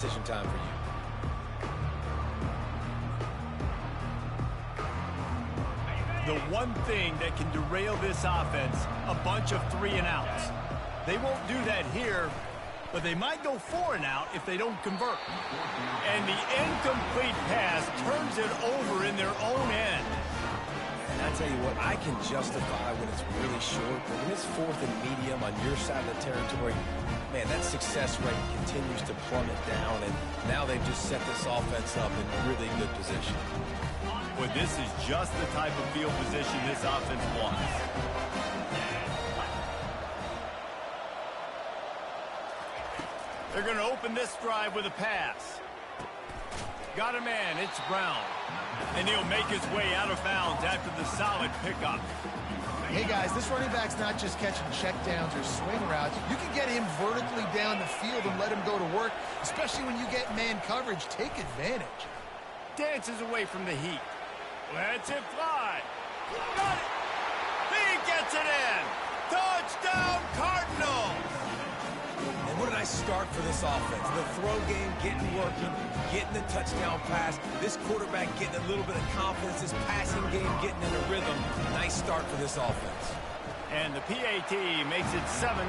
Decision time for you. The one thing that can derail this offense, a bunch of 3-and-outs. They won't do that here, but they might go 4-and-out if they don't convert. And the incomplete pass turns it over in their own end. And I tell you what, I can justify when it's really short, but when it's 4th and medium on your side of the territory, man, that success rate continues to plummet down, and now they've just set this offense up in really good position. Well, this is just the type of field position this offense wants. They're going to open this drive with a pass. Got a man, it's Brown. And he'll make his way out of bounds after the solid pickup. Hey, guys, this running back's not just catching checkdowns or swing routes. You can get him vertically down the field and let him go to work, especially when you get man coverage. Take advantage. Dances away from the heat. Lets it fly. Got it. He gets it in. Touchdown, Cardinals. And what a nice start for this offense. The throw game getting working, getting the touchdown pass. This quarterback getting a little bit of confidence. This passing game getting in a rhythm. Nice start for this offense. And the PAT makes it 7-0.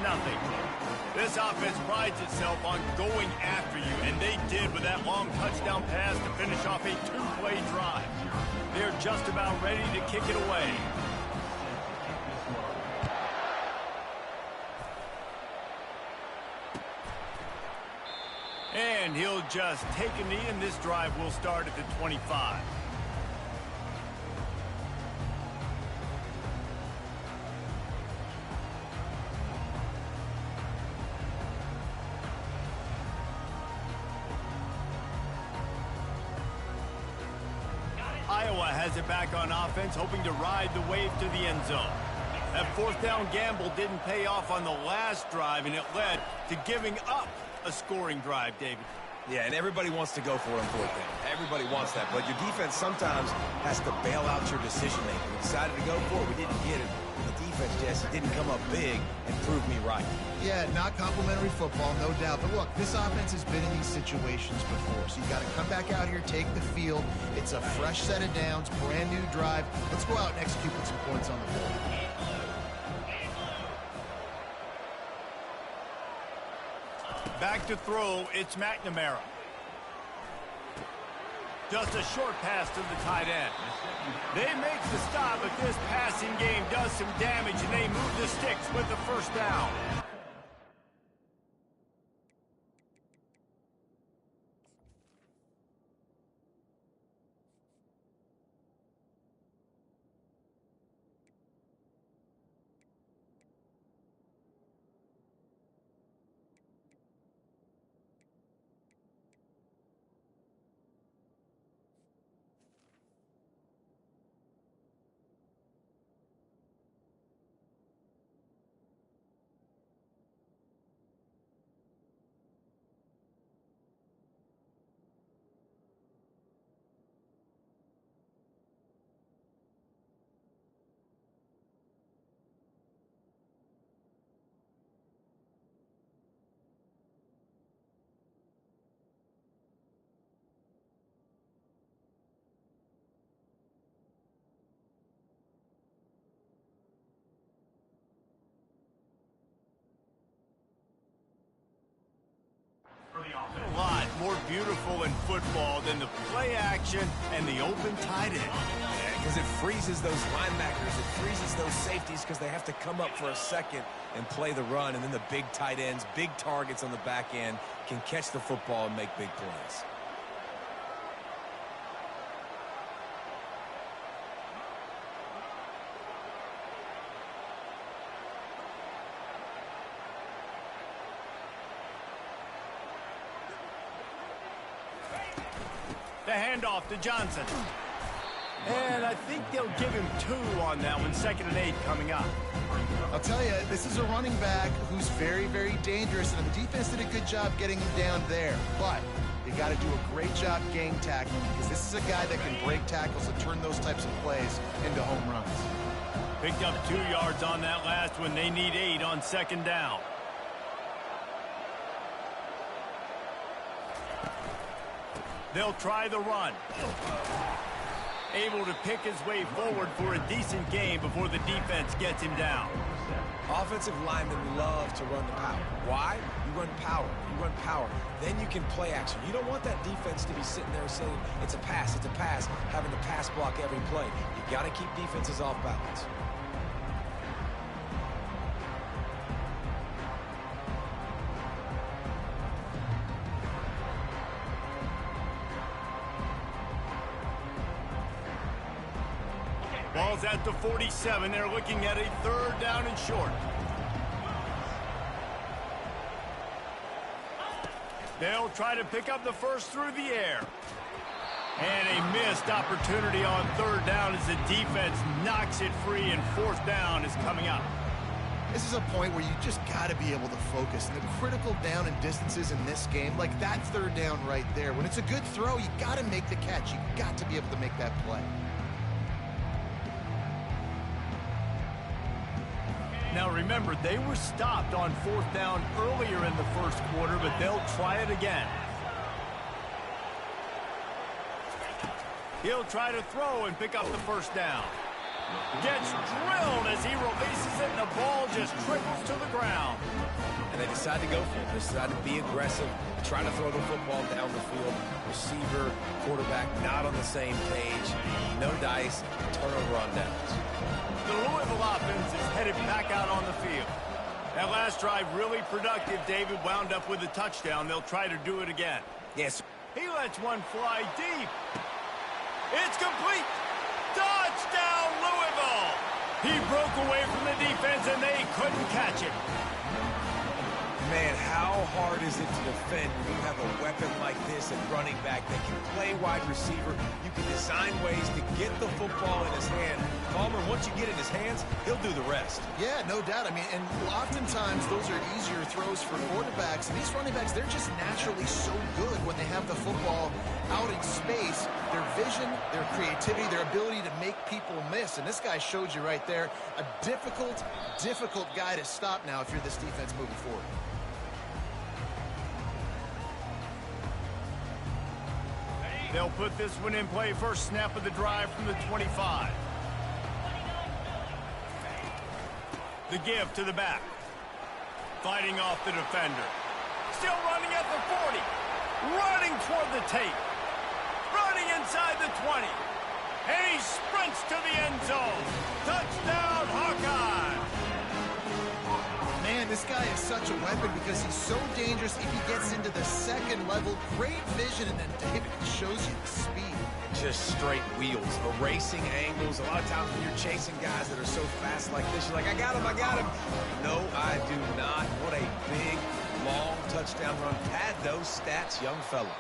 This offense prides itself on going after you, and they did with that long touchdown pass to finish off a 2-play drive. They're just about ready to kick it away. And he'll just take a knee, and this drive will start at the 25. Iowa has it back on offense, hoping to ride the wave to the end zone. That 4th down gamble didn't pay off on the last drive, and it led to giving up a scoring drive, David. Yeah, and everybody wants to go for it on 4th down. Everybody wants that, but your defense sometimes has to bail out your decision-making. We decided to go for it. We didn't get it. The defense, Jesse, didn't come up big and prove me right. Yeah, not complimentary football, no doubt. But look, this offense has been in these situations before, so you got to come back out here, take the field. It's a fresh set of downs, brand new drive. Let's go out and execute with some points on the board. Back to throw, it's McNamara. Just a short pass to the tight end. They make the stop, but this passing game does some damage, and they move the sticks with the 1st down. A lot more beautiful in football than the play action and the open tight end. Yeah, because it freezes those linebackers. It freezes those safeties because they have to come up for a second and play the run. And then the big tight ends, big targets on the back end can catch the football and make big plays. The handoff to Johnson. And I think they'll give him 2 on that one. 2nd and 8 coming up. I'll tell you, this is a running back who's very, very dangerous, and the defense did a good job getting him down there. But you got to do a great job game tackling, because this is a guy that can break tackles and turn those types of plays into home runs. Picked up 2 yards on that last one. They need 8 on 2nd down. They'll try the run. Able to pick his way forward for a decent gain before the defense gets him down. Offensive linemen love to run the power. Why? You run power. You run power. Then you can play action. You don't want that defense to be sitting there saying, it's a pass, having to pass block every play. You got to keep defenses off balance. Ball's at the 47. They're looking at a 3rd down and short. They'll try to pick up the first through the air. And a missed opportunity on 3rd down as the defense knocks it free, and 4th down is coming up. This is a point where you just got to be able to focus. And the critical down and distances in this game, like that 3rd down right there, when it's a good throw, you got to make the catch. You got to be able to make that play. Now remember, they were stopped on 4th down earlier in the first quarter, but they'll try it again. He'll try to throw and pick up the 1st down. Gets drilled as he releases it, and the ball just trickles to the ground. And they decide to go for it. They decide to be aggressive, try to throw the football down the field. Receiver, quarterback, not on the same page. No dice, turnover on downs. The Louisville offense is headed back out on the field. That last drive really productive. David wound up with a touchdown. They'll try to do it again. Yes. He lets one fly deep. It's complete. Touchdown, Louisville! He broke away from the defense, and they couldn't catch it. Man, how hard is it to defend when you have a weapon like this at running back that can play wide receiver? You can design ways to get the football in his hand. Palmer, once you get it in his hands, he'll do the rest. Yeah, no doubt. I mean, and oftentimes those are easier throws for quarterbacks. And these running backs, they're just naturally so good when they have the football out in space. Their vision, their creativity, their ability to make people miss. And this guy showed you right there, a difficult guy to stop now if you're this defense moving forward. They'll put this one in play. First snap of the drive from the 25. The give to the back. Fighting off the defender. Still running at the 40. Running toward the tape. Running inside the 20. And he sprints to the end zone. Touchdown, Hawkeye! Man, this guy is such a weapon because he's so dangerous if he gets into the second level. Great vision, and then David shows you the speed. Just straight wheels, erasing angles. A lot of times when you're chasing guys that are so fast like this, you're like, I got him. No, I do not. What a big, long touchdown run. Pad those stats, young fella.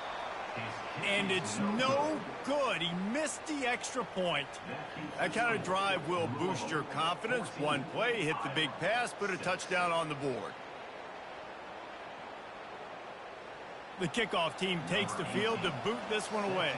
And it's no good. He missed the extra point. That kind of drive will boost your confidence. One play, hit the big pass, put a touchdown on the board. The kickoff team takes the field to boot this one away.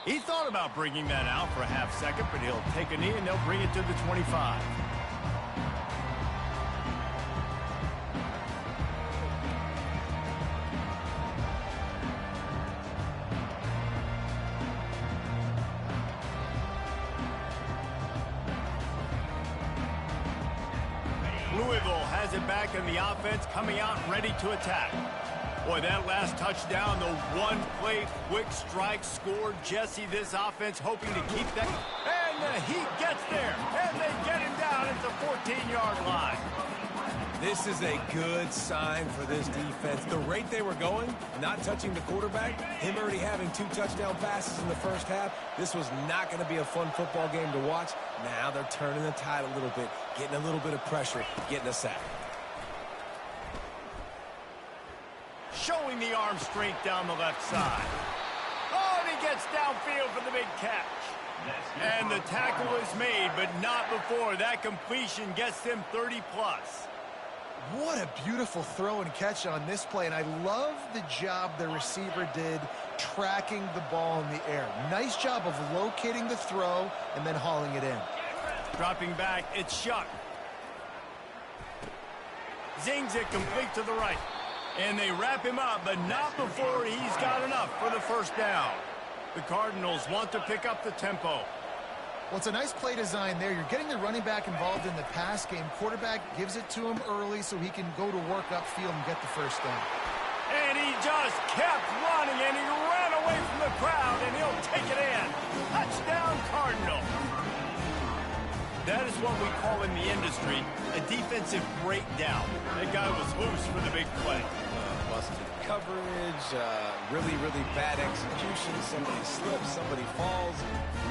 He thought about bringing that out for a half second, but he'll take a knee and they'll bring it to the 25. Louisville has it back, and the offense coming out ready to attack. Boy, that last touchdown, the one-play quick strike scored. Jesse, this offense hoping to keep that. And the Heat gets there, and they get him down at the 14-yard line. This is a good sign for this defense. The rate they were going, not touching the quarterback, him already having 2 touchdown passes in the first half, this was not going to be a fun football game to watch. Now they're turning the tide a little bit, getting a little bit of pressure, getting a sack. Showing the arm strength down the left side. Oh, and he gets downfield for the big catch. And the tackle is made, but not before. That completion gets them 30+. What a beautiful throw and catch on this play, and I love the job the receiver did tracking the ball in the air. Nice job of locating the throw and then hauling it in. Dropping back, it's Shuck. Zings it complete to the right. And they wrap him up, but not before he's got enough for the first down. The Cardinals want to pick up the tempo. Well, it's a nice play design there. You're getting the running back involved in the pass game. Quarterback gives it to him early so he can go to work upfield and get the first down. And he just kept running, and he ran away from the crowd, and he'll take it in. Touchdown, Cardinal. That is what we call in the industry a defensive breakdown. That guy was loose for the big play. Busted coverage, really, really bad execution. Somebody slips, somebody falls.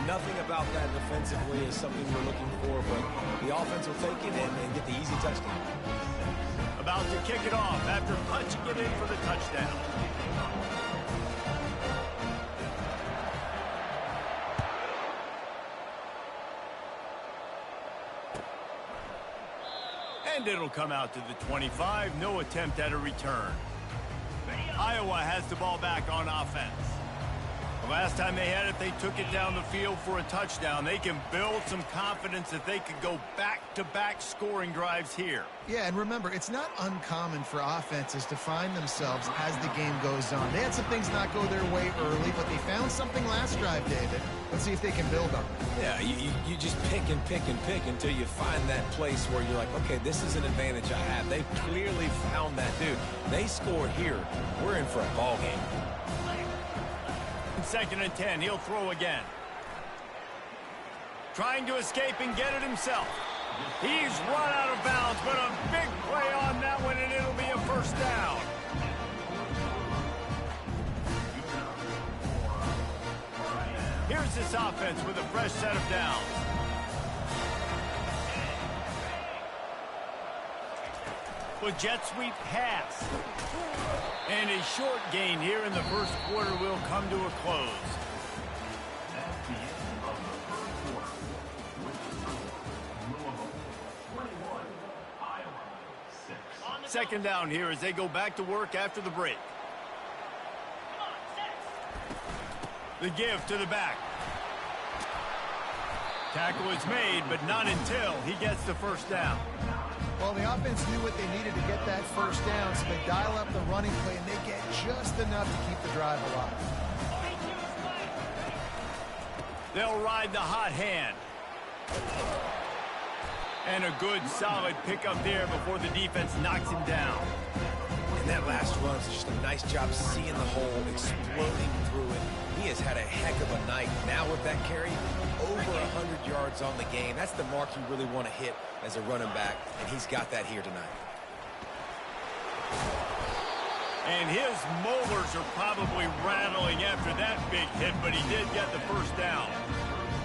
Nothing about that defensively is something we're looking for, but the offense will take it in and get the easy touchdown. About to kick it off after punching it in for the touchdown. And it'll come out to the 25. No attempt at a return. Iowa has the ball back on offense. The last time they had it, they took it down the field for a touchdown. They can build some confidence that they could go back-to-back scoring drives here. Yeah, and remember, it's not uncommon for offenses to find themselves as the game goes on. They had some things not go their way early, but they found something last drive, David. Let's see if they can build on it. Yeah, you just pick and pick and pick until you find that place where you're like, okay, this is an advantage I have. They've clearly found that, dude. They scored here. We're in for a ball game. 2nd and 10, he'll throw again. Trying to escape and get it himself. He's run out of bounds, but a big play on that one, and it'll be a first down. Here's this offense with a fresh set of downs. With jet sweep pass. And a short gain here in the first quarter will come to a close. Second down here as they go back to work after the break. The give to the back. Tackle is made, but not until he gets the first down. Well, the offense knew what they needed to get that first down, so they dial up the running play, and they get just enough to keep the drive alive. They'll ride the hot hand. And a good, solid pickup there before the defense knocks him down. And that last run is just a nice job seeing the hole, exploding through it. He has had a heck of a night. Now with that carry, over 100 yards on the game. That's the mark you really want to hit as a running back, and he's got that here tonight. And his molars are probably rattling after that big hit, but he did get the first down.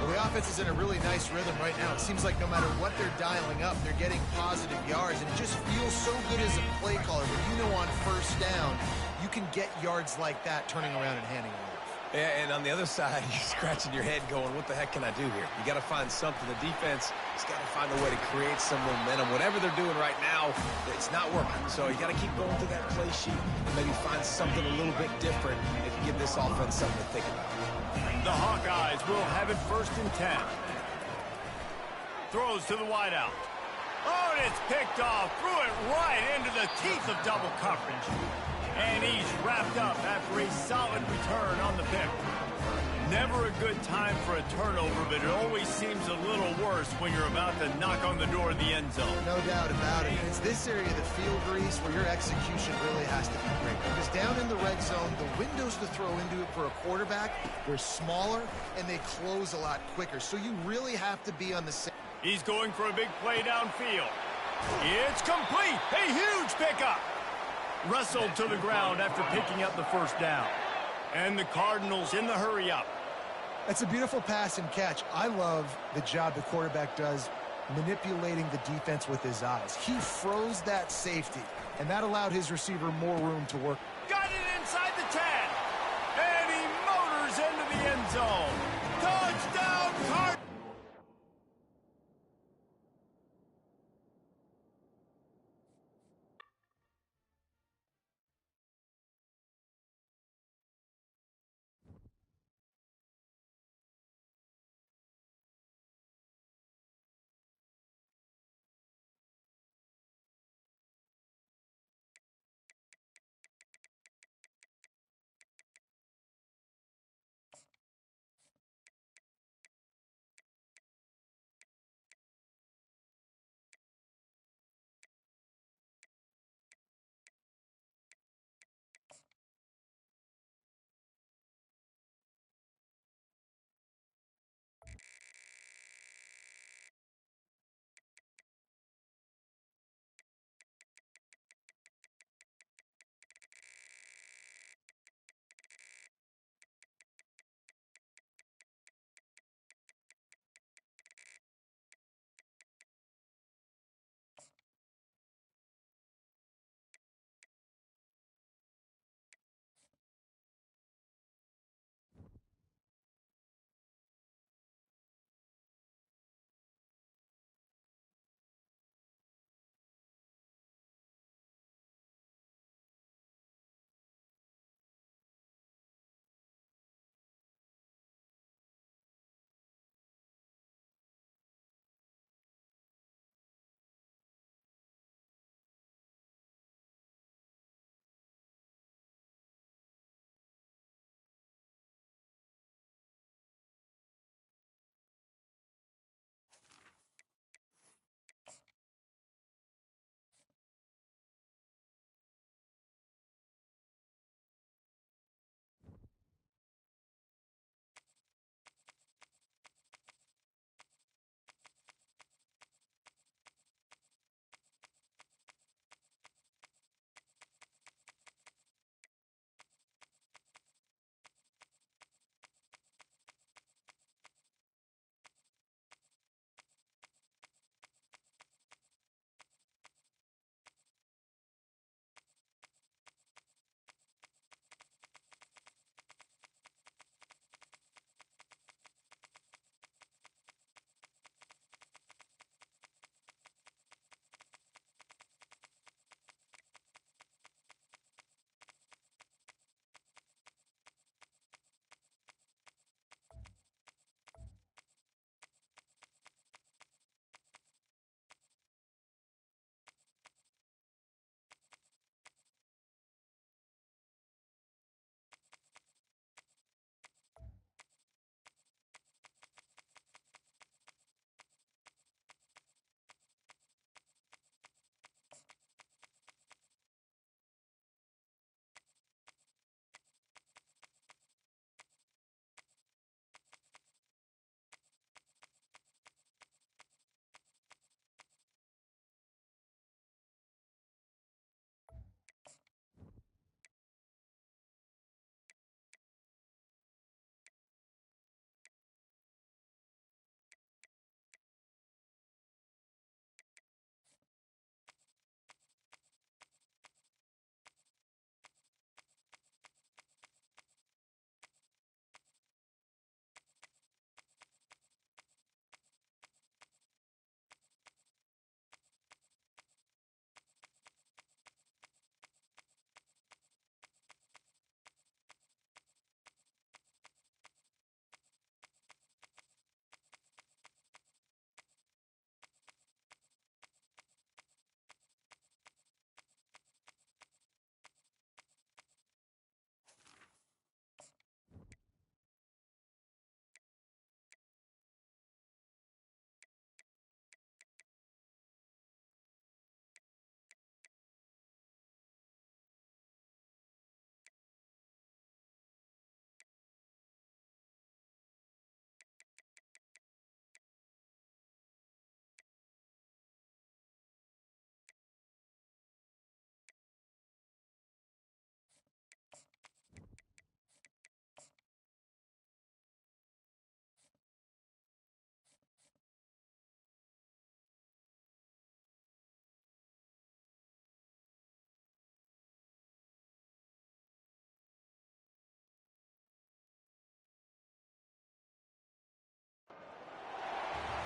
Well, the offense is in a really nice rhythm right now. It seems like no matter what they're dialing up, they're getting positive yards, and it just feels so good as a play caller when you know on first down you can get yards like that turning around and handing it off. Yeah, and on the other side, you're scratching your head going, what the heck can I do here? You got to find something. The defense has got to find a way to create some momentum. Whatever they're doing right now, it's not working. So you got to keep going through that play sheet and maybe find something a little bit different and give this offense something to think about. The Hawkeyes will have it 1st and 10. Throws to the wideout. Oh, and it's picked off. Threw it right into the teeth of double coverage. And he's wrapped up after a solid return on the pick. Never a good time for a turnover, but it always seems a little worse when you're about to knock on the door of the end zone. No doubt about it. And it's this area of the field, Reese, where your execution really has to be great. Because down in the red zone, the windows to throw into it for a quarterback, they're smaller and they close a lot quicker. So you really have to be on the same. He's going for a big play downfield. It's complete. A huge pickup. Wrestled to the ground after picking up the first down. And the Cardinals in the hurry-up. That's a beautiful pass and catch. I love the job the quarterback does manipulating the defense with his eyes. He froze that safety, and that allowed his receiver more room to work. Got it inside the 10. And he motors into the end zone. Touchdown, Cardinals!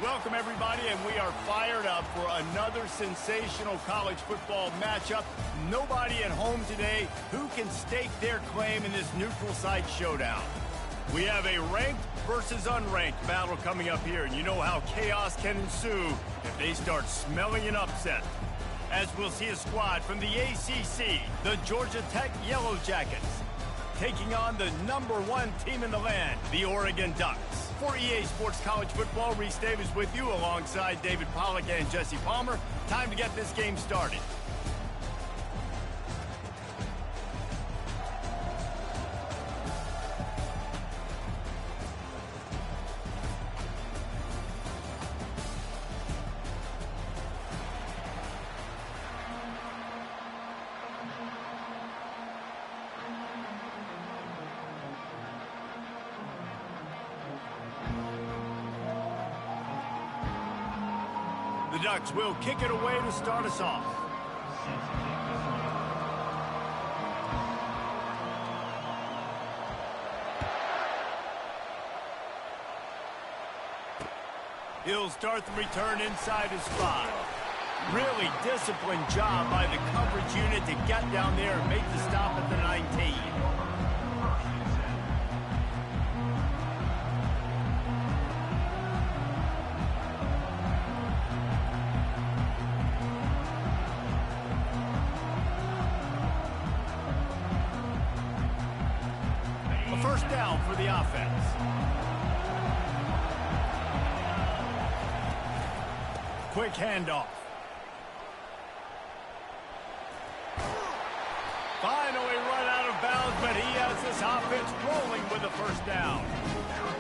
Welcome, everybody, and we are fired up for another sensational college football matchup. Nobody at home today who can stake their claim in this neutral site showdown. We have a ranked versus unranked battle coming up here, and you know how chaos can ensue if they start smelling an upset. As we'll see a squad from the ACC, the Georgia Tech Yellow Jackets, taking on the #1 team in the land, the Oregon Ducks. For EA Sports College Football, Reese Davis with you alongside David Pollack and Jesse Palmer. Time to get this game started. The Ducks will kick it away to start us off. He'll start the return inside his 5. Really disciplined job by the coverage unit to get down there and make the stop at the 19. First down for the offense. Quick handoff. Finally run out of bounds, but he has this offense rolling with a first down.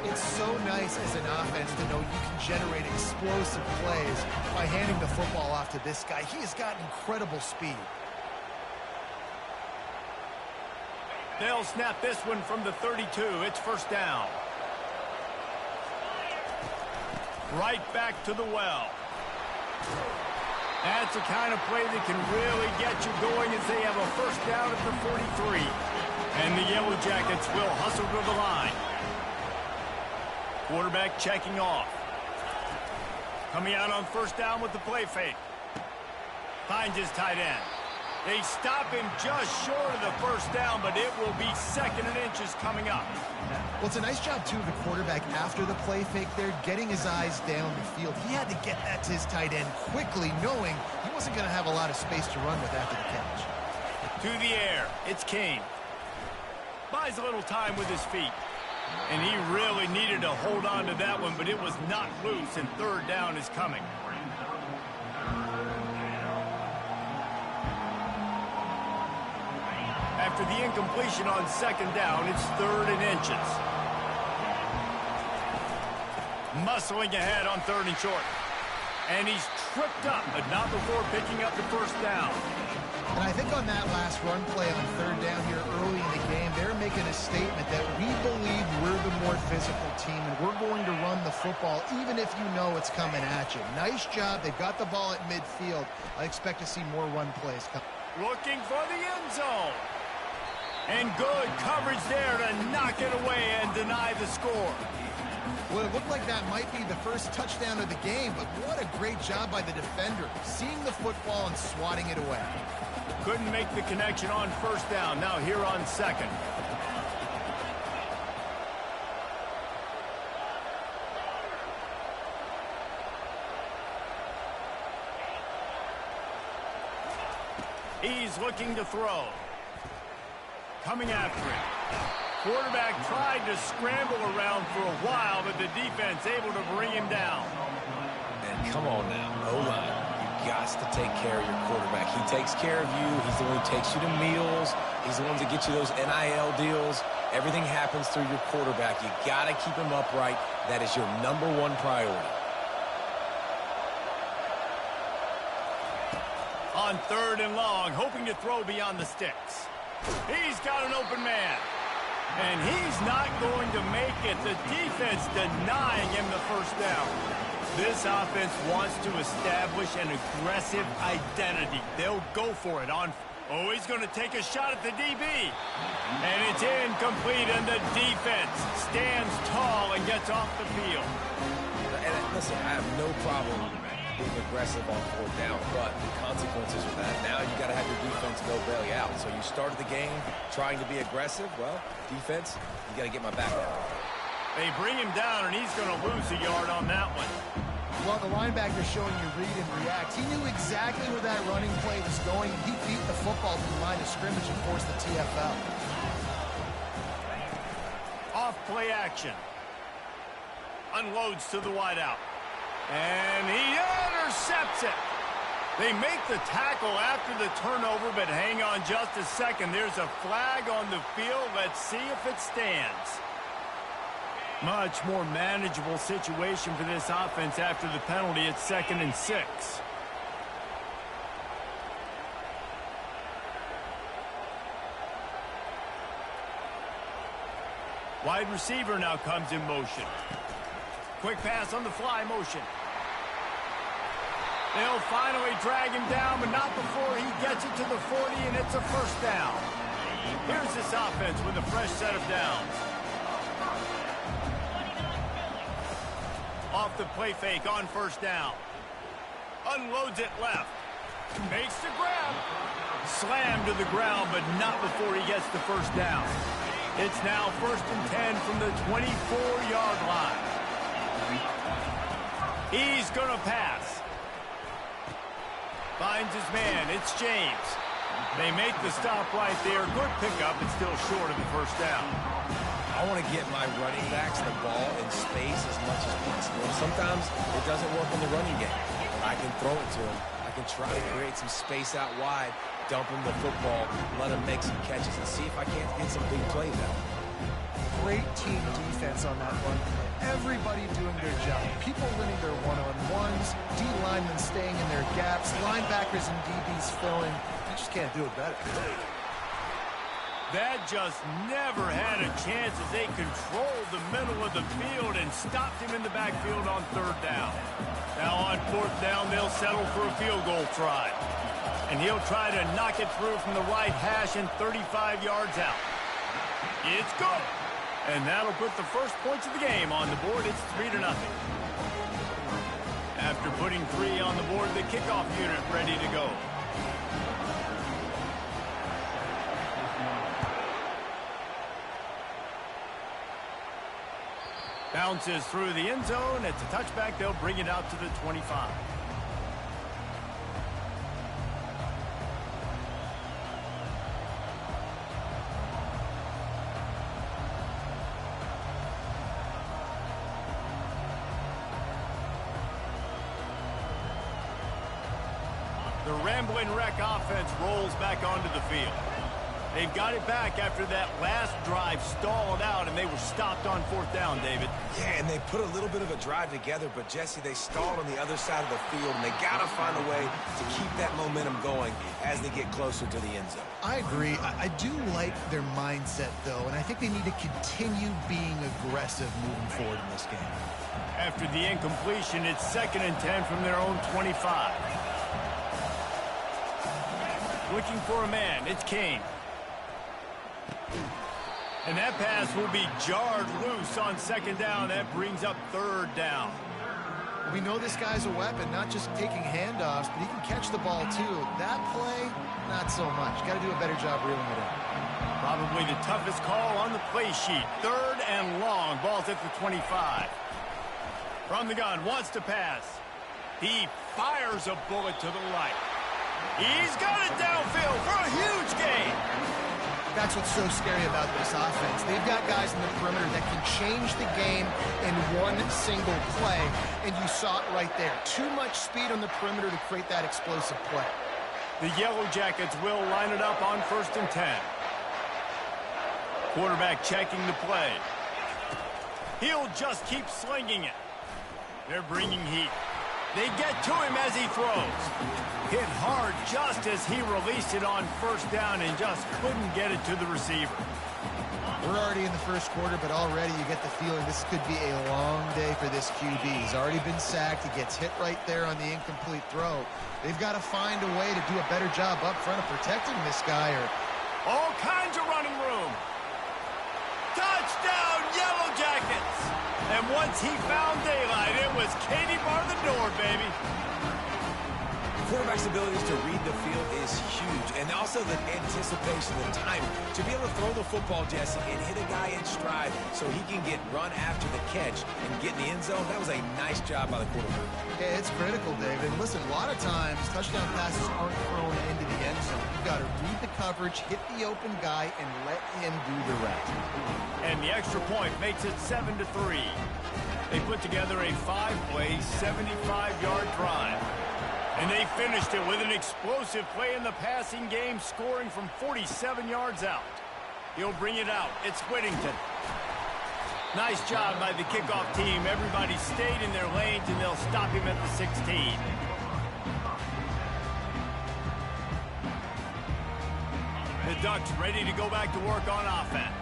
It's so nice as an offense to know you can generate explosive plays by handing the football off to this guy. He has got incredible speed. They'll snap this one from the 32. It's first down. Right back to the well. That's the kind of play that can really get you going as they have a first down at the 43. And the Yellow Jackets will hustle to the line. Quarterback checking off. Coming out on first down with the play fake. Finds his tight end. They stop him just short of the first down, but it will be 2nd and inches coming up. Well, it's a nice job, too, of the quarterback after the play fake there, getting his eyes down the field. He had to get that to his tight end quickly, knowing he wasn't going to have a lot of space to run with after the catch. To the air, it's Kane. Buys a little time with his feet. And he really needed to hold on to that one, but it was not loose, and 3rd down is coming. After the incompletion on 2nd down, it's 3rd and inches. Muscling ahead on 3rd and short. And he's tripped up, but not before picking up the first down. And I think on that last run play on 3rd down here early in the game, they're making a statement that we believe we're the more physical team, and we're going to run the football even if you know it's coming at you. Nice job. They've got the ball at midfield. I expect to see more run plays come. Looking for the end zone. And good coverage there to knock it away and deny the score. Well, it looked like that might be the first touchdown of the game, but what a great job by the defender, seeing the football and swatting it away. Couldn't make the connection on first down. Now here on 2nd. He's looking to throw. Coming after him. Quarterback tried to scramble around for a while, but the defense able to bring him down. And come on now, O-line. You got to take care of your quarterback. He takes care of you. He's the one who takes you to meals. He's the one that gets you those NIL deals. Everything happens through your quarterback. You got to keep him upright. That is your #1 priority. On 3rd and long, hoping to throw beyond the sticks. He's got an open man. And he's not going to make it. The defense denying him the first down. This offense wants to establish an aggressive identity. They'll go for it on. Oh, he's going to take a shot at the DB. And it's incomplete, and the defense stands tall and gets off the field. And listen, listen, I have no problem being aggressive on fourth down, but the consequences of that, now you got to have your defense go bail you out. So you started the game trying to be aggressive. Well, defense, you got to get my back up. They bring him down, and he's going to lose a yard on that one. Well, the linebacker showing you read and react. He knew exactly where that running play was going. He beat the football to the line of scrimmage and forced the TFL. Off play action. Unloads to the wideout. And he intercepts it. They make the tackle after the turnover, but hang on just a second. There's a flag on the field. Let's see if it stands. Much more manageable situation for this offense after the penalty. It's 2nd and 6. Wide receiver now comes in motion. Quick pass on the fly motion. They'll finally drag him down, but not before he gets it to the 40, and it's a first down. Here's this offense with a fresh set of downs. Off the play fake on first down. Unloads it left. Makes the grab. Slammed to the ground, but not before he gets the first down. It's now 1st and 10 from the 24-yard line. He's going to pass. Finds his man. It's James. They make the stop right there. Good pickup, but still short of the first down. I want to get my running backs the ball in space as much as possible. And sometimes it doesn't work in the running game. But I can throw it to him. I can try to create some space out wide, dump him the football, let him make some catches, and see if I can't get some big plays out. Great team defense on that one. Everybody doing their job. People winning their one-on-ones, D linemen staying in their gaps, linebackers and DBs filling. You just can't do it better. That just never had a chance as they controlled the middle of the field and stopped him in the backfield on 3rd down. Now on 4th down, they'll settle for a field goal try. And he'll try to knock it through from the right hash and 35 yards out. It's good. And that'll put the first points of the game on the board. It's 3-0. After putting 3 on the board, the kickoff unit ready to go. Bounces through the end zone. It's a touchback. They'll bring it out to the 25. The Ramblin' Wreck offense rolls back onto the field. They've got it back after that last drive stalled out, and they were stopped on 4th down, David. Yeah, and they put a little bit of a drive together, but, Jesse, they stalled on the other side of the field, and they got to find a way to keep that momentum going as they get closer to the end zone. I agree. I do like their mindset, though, and I think they need to continue being aggressive moving forward in this game. After the incompletion, it's 2nd and 10 from their own 25. Looking for a man. It's Kane. And that pass will be jarred loose on 2nd down. That brings up 3rd down. We know this guy's a weapon, not just taking handoffs, but he can catch the ball, too. That play, not so much. Got to do a better job reeling it in. Probably the toughest call on the play sheet. 3rd and long. Ball's at the 25. From the gun, wants to pass. He fires a bullet to the right. He's got it downfield for a huge gain. That's what's so scary about this offense. They've got guys in the perimeter that can change the game in one single play, and you saw it right there. Too much speed on the perimeter to create that explosive play. The Yellow Jackets will line it up on 1st and 10. Quarterback checking the play. He'll just keep slinging it. They're bringing heat. They get to him as he throws. Hit hard just as he released it on 1st down and just couldn't get it to the receiver. We're already in the first quarter, but already you get the feeling this could be a long day for this QB. He's already been sacked. He gets hit right there on the incomplete throw. They've got to find a way to do a better job up front of protecting this guy. All kinds of running room. Touchdown, Yellow Jackets! And once he found daylight, it was Katie board, baby. Quarterback's abilities to read the field is huge, and also the anticipation, the timing. To be able to throw the football, Jesse, and hit a guy in stride so he can get run after the catch and get in the end zone, that was a nice job by the quarterback. Yeah, it's critical, David. Listen, a lot of times, touchdown passes aren't thrown into the end zone. You've got to read the coverage, hit the open guy, and let him do the rest. And the extra point makes it 7-3. They put together a 5-play, 75-yard drive. And they finished it with an explosive play in the passing game, scoring from 47 yards out. He'll bring it out. It's Whittington. Nice job by the kickoff team. Everybody stayed in their lanes, and they'll stop him at the 16. The Ducks ready to go back to work on offense.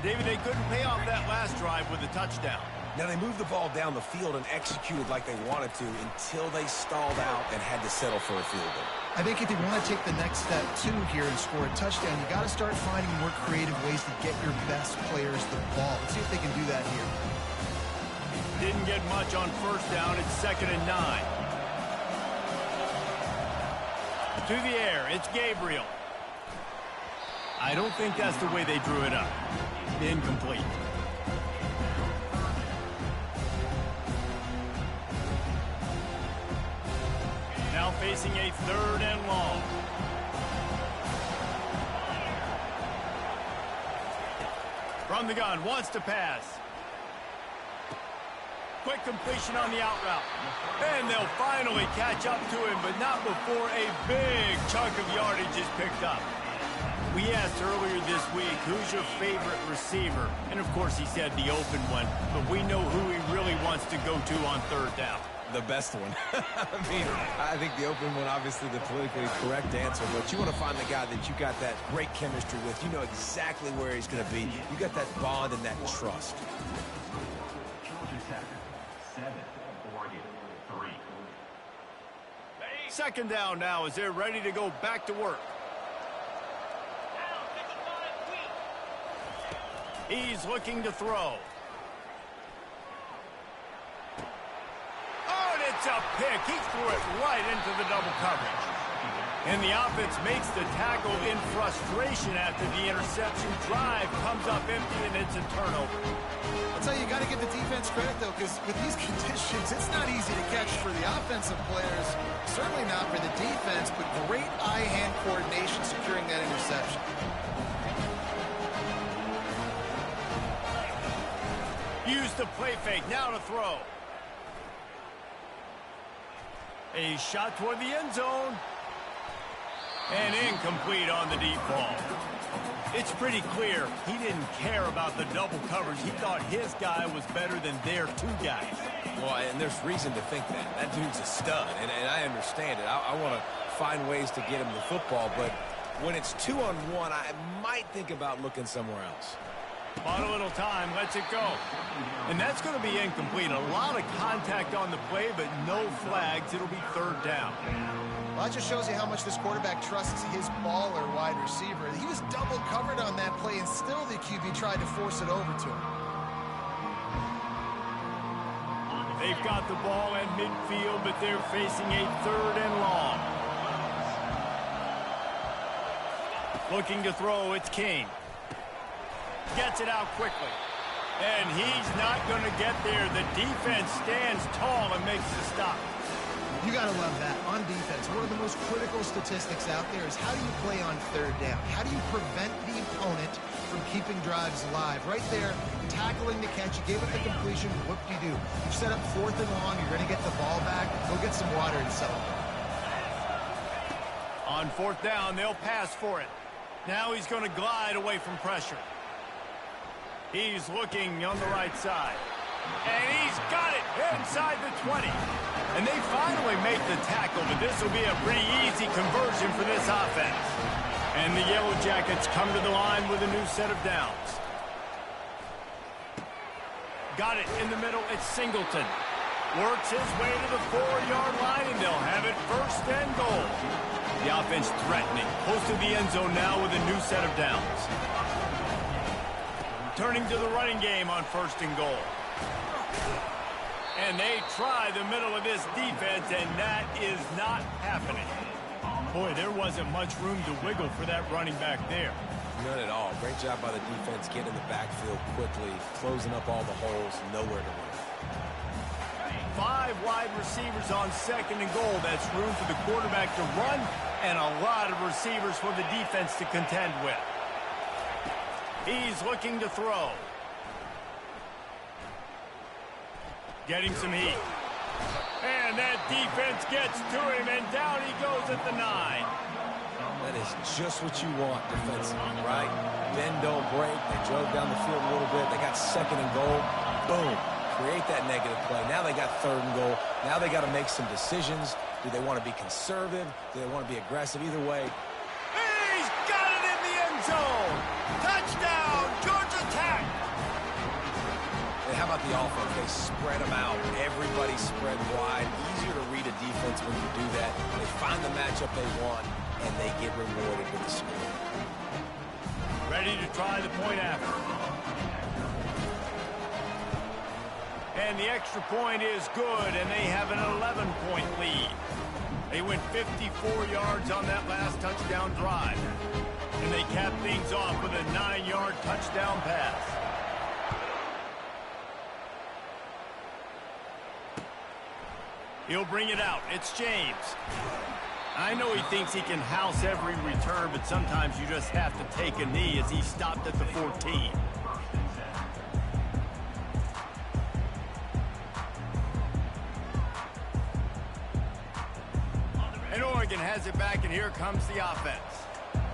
David, they couldn't pay off that last drive with a touchdown. Now, they moved the ball down the field and executed like they wanted to until they stalled out and had to settle for a field goal. I think if they want to take the next step, too, here and score a touchdown, you got to start finding more creative ways to get your best players the ball. Let's see if they can do that here. Didn't get much on first down. It's 2nd and 9. To the air, it's Gabriel. I don't think that's the way they drew it up. Incomplete. Now facing a 3rd and long. From the gun, wants to pass. Quick completion on the out route. And they'll finally catch up to him, but not before a big chunk of yardage is picked up. We asked earlier this week, who's your favorite receiver? And, of course, he said the open one, but we know who he really wants to go to on 3rd down. The best one. I think the open one, obviously the politically correct answer, but you want to find the guy that you got that great chemistry with. You know exactly where he's going to be. You got that bond and that trust. Second down now as they're ready to go back to work. He's looking to throw. Oh, and it's a pick. He threw it right into the double coverage. And the offense makes the tackle in frustration after the interception. Drive comes up empty, and it's a turnover. I'll tell you, you got to give the defense credit, though, because with these conditions, it's not easy to catch for the offensive players. Certainly not for the defense, but great eye-hand coordination securing that interception. Use the play fake, now to throw. A shot toward the end zone. And incomplete on the deep ball. It's pretty clear he didn't care about the double coverage. He thought his guy was better than their 2 guys. Well, and there's reason to think that. That dude's a stud, and I understand it. I want to find ways to get him the football, but when it's 2-on-1, I might think about looking somewhere else. Bought a little time, lets it go. And that's going to be incomplete. A lot of contact on the play, but no flags. It'll be 3rd down. Well, that just shows you how much this quarterback trusts his baller wide receiver. He was double covered on that play, and still the QB tried to force it over to him. They've got the ball at midfield, but they're facing a 3rd and long. Looking to throw, it's King. Gets it out quickly. And he's not going to get there. The defense stands tall and makes the stop. You got to love that. On defense, one of the most critical statistics out there is how do you play on 3rd down? How do you prevent the opponent from keeping drives alive? Right there, tackling the catch. You gave up the completion. What do you do? You set up 4th and long. You're going to get the ball back. Go get some water and settle. On 4th down, they'll pass for it. Now he's going to glide away from pressure. He's looking on the right side. And he's got it inside the 20. And they finally make the tackle, but this will be a pretty easy conversion for this offense. And the Yellow Jackets come to the line with a new set of downs. Got it in the middle. It's Singleton. Works his way to the 4-yard line, and they'll have it 1st and goal. The offense threatening. Close to the end zone now with a new set of downs. Turning to the running game on 1st and goal. And they try the middle of this defense, and that is not happening. Boy, there wasn't much room to wiggle for that running back there. None at all. Great job by the defense getting in the backfield quickly, closing up all the holes, nowhere to run. 5 wide receivers on 2nd and goal. That's room for the quarterback to run and a lot of receivers for the defense to contend with. He's looking to throw. Getting some heat. And that defense gets to him, and down he goes at the 9. That is just what you want defensively, right? Bend, don't break. They drove down the field a little bit. They got 2nd and goal. Boom. Create that negative play. Now they got 3rd and goal. Now they got to make some decisions. Do they want to be conservative? Do they want to be aggressive? Either way. He's got it in the end zone. Touchdown, Georgia Tech. And how about the offense? They spread them out. Everybody spread wide. Easier to read a defense when you do that. They find the matchup they want, and they get rewarded with the score. Ready to try the point after. And the extra point is good, and they have an 11-point lead. They went 54 yards on that last touchdown drive. And they cap things off with a 9-yard touchdown pass. He'll bring it out. It's James. I know he thinks he can house every return, but sometimes you just have to take a knee as he stopped at the 14. And Oregon has it back, and here comes the offense.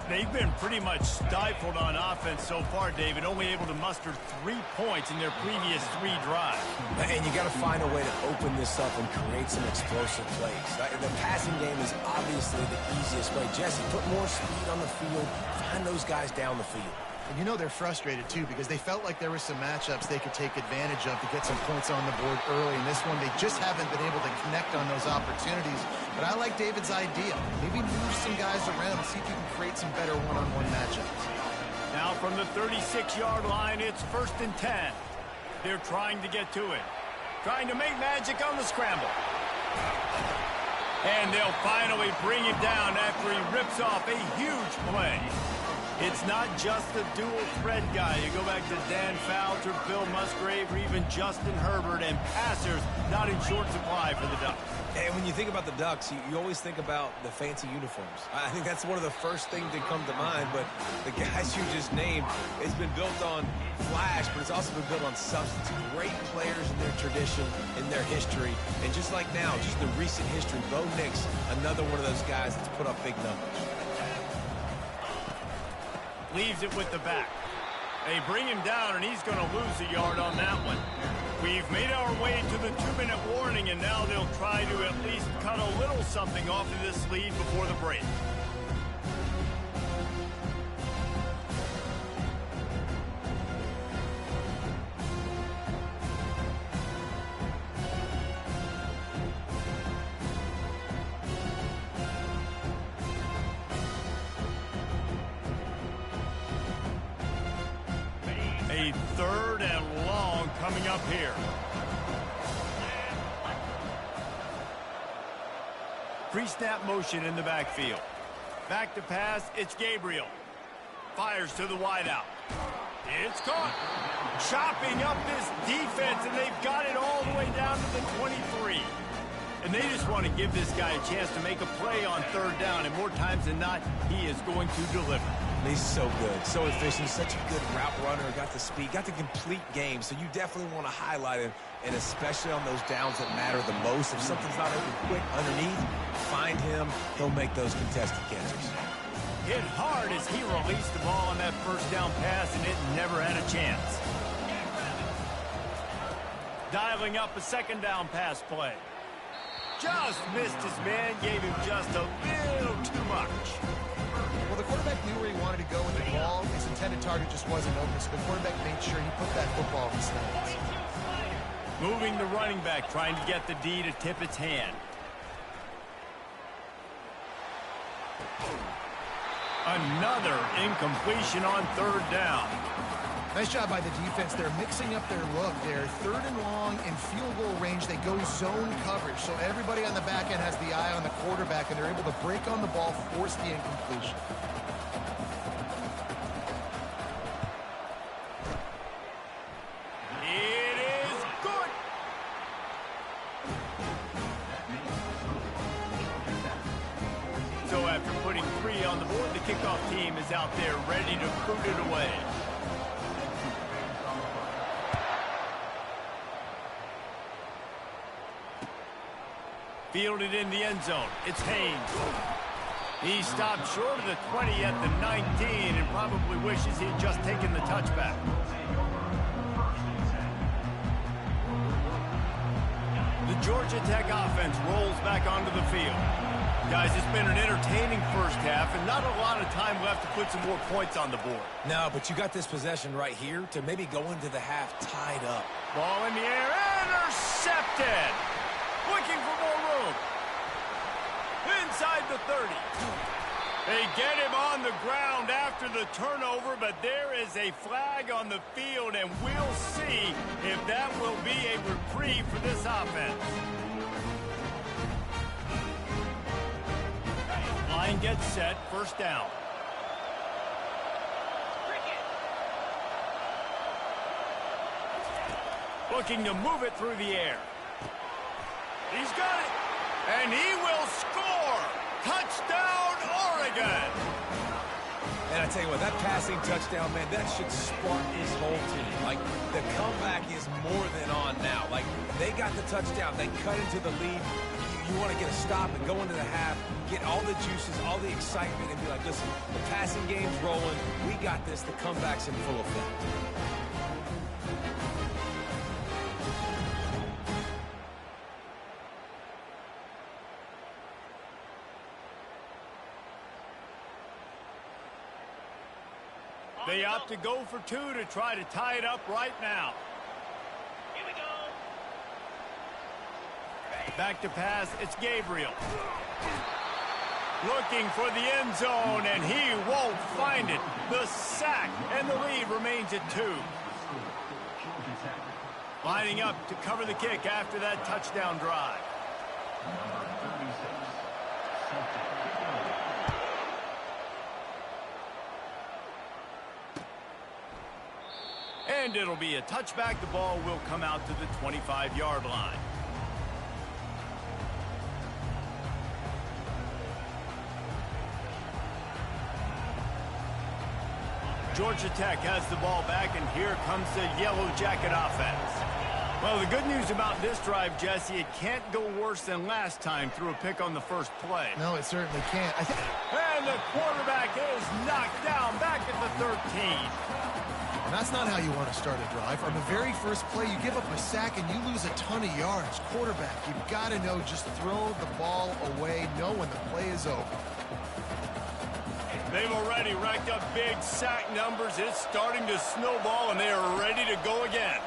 They've been pretty much stifled on offense so far, David, only able to muster 3 points in their previous 3 drives. And you got to find a way to open this up and create some explosive plays. The passing game is obviously the easiest way. Jesse, put more speed on the field. Find those guys down the field. And you know they're frustrated, too, because they felt like there were some matchups they could take advantage of to get some points on the board early. In this one, they just haven't been able to connect on those opportunities. But I like David's idea. Maybe move some guys around and see if you can create some better one-on-one matchups. Now from the 36-yard line, it's 1st and 10. They're trying to get to it. Trying to make magic on the scramble. And they'll finally bring him down after he rips off a huge play. It's not just a dual threat guy. You go back to Dan Fouts or Bill Musgrave or even Justin Herbert, and passers not in short supply for the Ducks. And when you think about the Ducks, you always think about the fancy uniforms. I think that's one of the first things that come to mind, but the guys you just named, it's been built on flash, but it's also been built on substance. Great players in their tradition, in their history, and just like now, just the recent history, Bo Nix, another one of those guys that's put up big numbers. Leaves it with the back. They bring him down, and he's going to lose a yard on that one. We've made our way to the 2-minute warning, and now they'll try to at least cut a little something off of this lead before the break. A 3rd and long coming up here. Pre-snap motion in the backfield. Back to pass, it's Gabriel. Fires to the wideout. It's caught. Chopping up this defense, and they've got it all the way down to the 23. And they just want to give this guy a chance to make a play on 3rd down, and more times than not, he is going to deliver. He's so good, so efficient, such a good route runner, got the speed, got the complete game, so you definitely want to highlight him, and especially on those downs that matter the most. If something's not open quick underneath, find him, he'll make those contested catches. Hit hard as he released the ball on that 1st down pass, and it never had a chance. Dialing up a 2nd down pass play. Just missed his man, gave him just a little too much. Well, the quarterback knew where he wanted to go with the ball. His intended target just wasn't open, so the quarterback made sure he put that football in his hands. Moving the running back, trying to get the D to tip its hand. Another incompletion on 3rd down. Nice job by the defense. They're mixing up their look. They're third and long in field goal range. They go zone coverage. So everybody on the back end has the eye on the quarterback, and they're able to break on the ball, force the incompletion. It is good. So after putting 3 on the board, the kickoff team is out there ready to boot it away. Fielded in the end zone. It's Haynes. He stopped short of the 20 at the 19 and probably wishes he had just taken the touchback. The Georgia Tech offense rolls back onto the field. Guys, it's been an entertaining first half and not a lot of time left to put some more points on the board. No, but you got this possession right here to maybe go into the half tied up. Ball in the air, intercepted. Looking for more room. Inside the 30. They get him on the ground after the turnover, but there is a flag on the field, and we'll see if that will be a reprieve for this offense. Line gets set, first down. Looking to move it through the air. He's got it, and he will score. Touchdown, Oregon. And I tell you what, that passing touchdown, man, that should spark his whole team. Like, the comeback is more than on now. Like, they got the touchdown. They cut into the lead. You want to get a stop and go into the half, get all the juices, all the excitement, and be like, listen, the passing game's rolling. We got this. The comeback's in full effect. They opt to go for 2 to try to tie it up right now. Here we go. Back to pass, it's Gabriel. Looking for the end zone, and he won't find it. The sack, and the lead remains at 2. Lining up to cover the kick after that touchdown drive. And it'll be a touchback. The ball will come out to the 25-yard line. Georgia Tech has the ball back, and here comes the Yellow Jacket offense. Well, the good news about this drive, Jesse, it can't go worse than last time through a pick on the first play. No, it certainly can't. And the quarterback is knocked down back at the 13. And that's not how you want to start a drive. On the very first play, you give up a sack and you lose a ton of yards. Quarterback, you've got to know, just throw the ball away, know when the play is over. They've already racked up big sack numbers. It's starting to snowball, and they are ready to go again.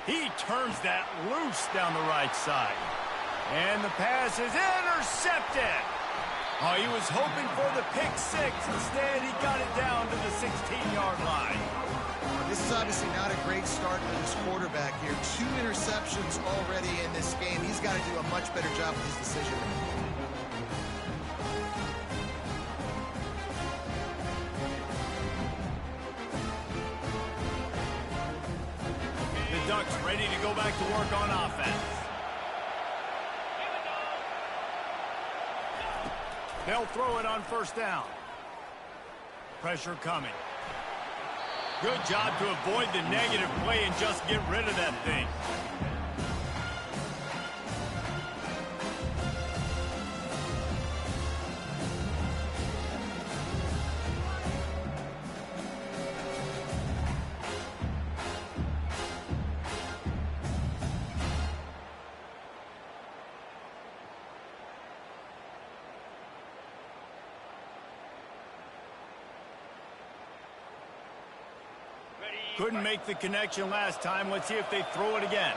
He turns that loose down the right side. And the pass is intercepted. Oh, he was hoping for the pick 6. Instead, he got it down to the 16-yard line. This is obviously not a great start for this quarterback here. 2 interceptions already in this game. He's got to do a much better job with his decision. The Ducks ready to go back to work on offense. They'll throw it on first down. Pressure coming. Good job to avoid the negative play and just get rid of that thing. Couldn't make the connection last time. Let's see if they throw it again.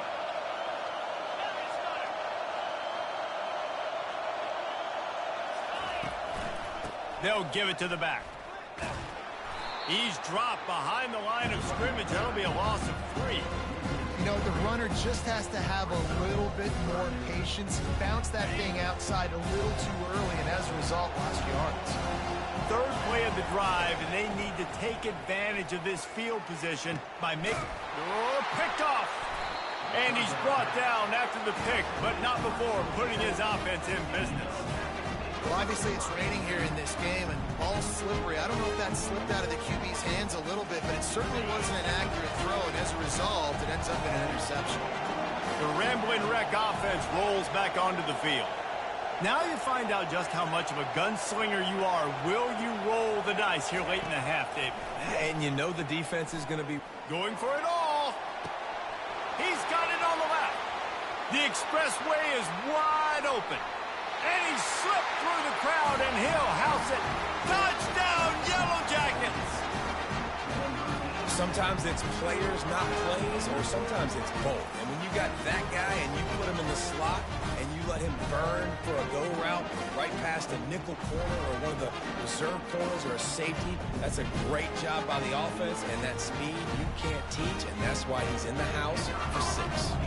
They'll give it to the back. He's dropped behind the line of scrimmage. That'll be a loss of 3. You know, the runner just has to have a little bit more patience. He bounced that thing outside a little too early, and as a result, lost yards. Third play of the drive, and they need to take advantage of this field position by making... Oh, picked off! And he's brought down after the pick, but not before putting his offense in business. Well, obviously it's raining here in this game, and ball's slippery. I don't know if that slipped out of the QB's hands a little bit, but it certainly wasn't an accurate throw, and as a result, it ends up in an interception. The Ramblin' Wreck offense rolls back onto the field. Now you find out just how much of a gunslinger you are. Will you roll the dice here late in the half, David? And you know the defense is going to be going for it all. He's got it on the left. The expressway is wide open. And he slipped through the crowd, and he'll house it. Touchdown, Yellow Jackets! Sometimes it's players, not plays, or sometimes it's both. And when you got that guy and you put him in the slot and you let him burn for a go route right past a nickel corner or one of the reserve corners or a safety, that's a great job by the offense, and that speed you can't teach, and that's why he's in the house for 6.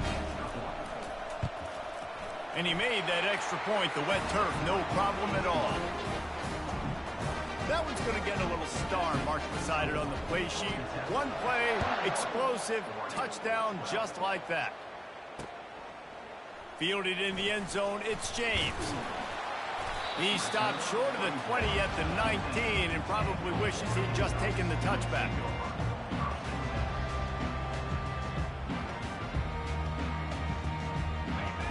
And he made that extra point, the wet turf, no problem at all. That one's going to get a little star marked beside it on the play sheet. One play, explosive, touchdown just like that. Fielded in the end zone, it's James. He stopped short of the 20 at the 19 and probably wishes he'd just taken the touchback.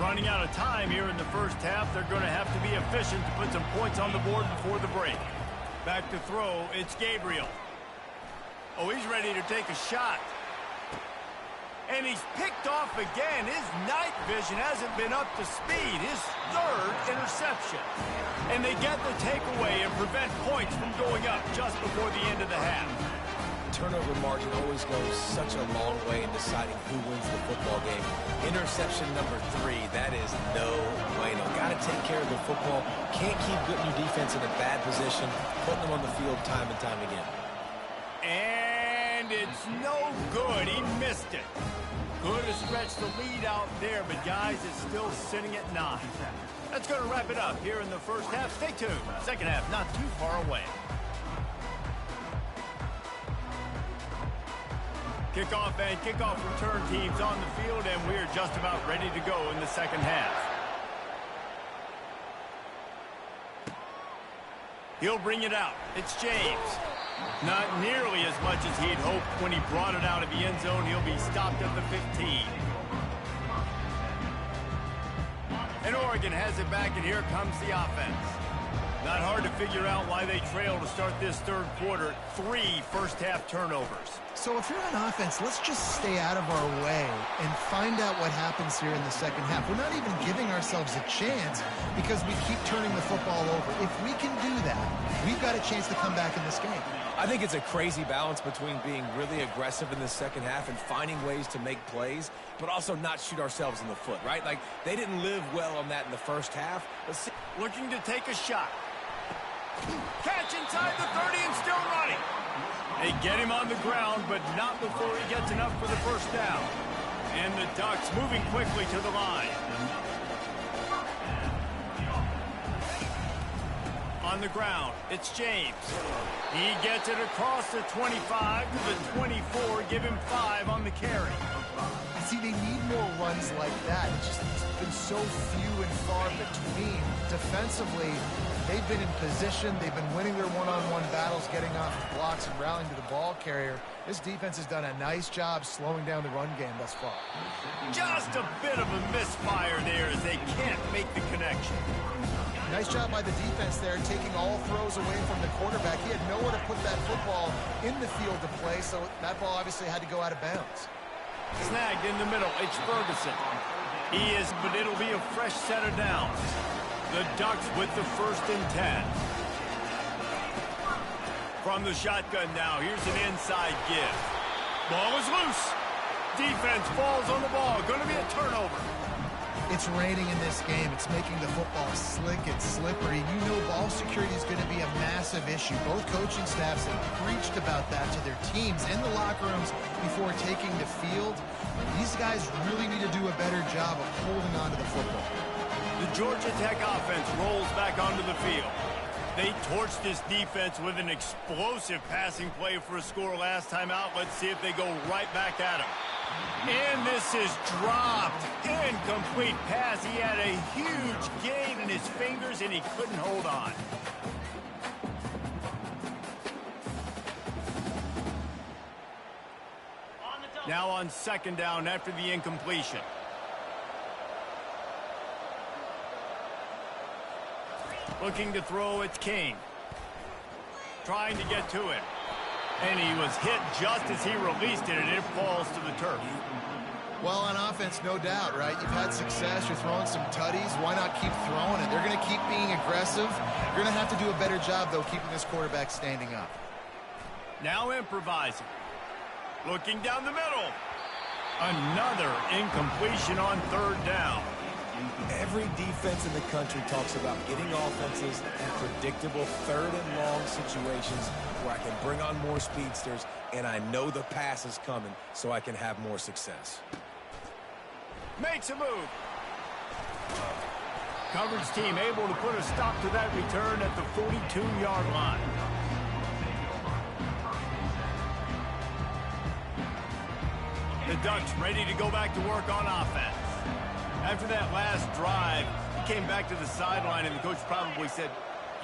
Running out of time here in the first half. They're going to have to be efficient to put some points on the board before the break. Back to throw, it's Gabriel. Oh, he's ready to take a shot. And he's picked off again. His night vision hasn't been up to speed. His 3rd interception. And they get the takeaway and prevent points from going up just before the end of the half. Turnover margin always goes such a long way in deciding who wins the football game. Interception number 3, that is no bueno. Got to take care of the football. Can't keep putting your defense in a bad position, putting them on the field time and time again. And it's no good. He missed it. Could have stretched the lead out there, but guys, it's still sitting at 9. That's going to wrap it up here in the first half. Stay tuned. Second half not too far away. Kickoff and kickoff return teams on the field, and we're just about ready to go in the second half. He'll bring it out. It's James. Not nearly as much as he'd hoped when he brought it out of the end zone. He'll be stopped at the 15. And Oregon has it back, and here comes the offense. Not hard to figure out why they trail to start this third quarter. 3 first-half turnovers. So if you're on offense, let's just stay out of our way and find out what happens here in the second half. We're not even giving ourselves a chance because we keep turning the football over. If we can do that, we've got a chance to come back in this game. I think it's a crazy balance between being really aggressive in the second half and finding ways to make plays, but also not shoot ourselves in the foot, right? Like, they didn't live well on that in the first half. Looking to take a shot. Catch inside the 30 and still running. They get him on the ground, but not before he gets enough for the first down. And the Ducks moving quickly to the line. On the ground, it's James. He gets it across the 25 to the 24. Give him 5 on the carry. See, they need more runs like that. It's been so few and far between. Defensively, they've been in position. They've been winning their one-on-one battles, getting off the blocks and rallying to the ball carrier. This defense has done a nice job slowing down the run game thus far. Just a bit of a misfire there as they can't make the connection. Nice job by the defense there, taking all throws away from the quarterback. He had nowhere to put that football in the field to play, so that ball obviously had to go out of bounds. Snagged in the middle, it's Ferguson. He is, but it'll be a fresh set of downs. The Ducks with the 1st and 10. From the shotgun now, here's an inside give. Ball is loose. Defense falls on the ball. Going to be a turnover. It's raining in this game. It's making the football slick and slippery. You know ball security is going to be a massive issue. Both coaching staffs have preached about that to their teams in the locker rooms before taking the field. These guys really need to do a better job of holding on to the football. The Georgia Tech offense rolls back onto the field. They torched this defense with an explosive passing play for a score last time out. Let's see if they go right back at him. And this is dropped. Incomplete pass. He had a huge gain in his fingers, and he couldn't hold on. Now on second down after the incompletion. Looking to throw, it's King. Trying to get to it. And he was hit just as he released it, and it falls to the turf. Well, on offense, no doubt, right? You've had success. You're throwing some tutties. Why not keep throwing it? They're going to keep being aggressive. You're going to have to do a better job, though, keeping this quarterback standing up. Now improvising. Looking down the middle. Another incompletion on third down. Every defense in the country talks about getting offenses in predictable third and long situations where I can bring on more speedsters and I know the pass is coming so I can have more success. Makes a move. Coverage team able to put a stop to that return at the 42-yard line. The Ducks ready to go back to work on offense. After that last drive, he came back to the sideline, and the coach probably said,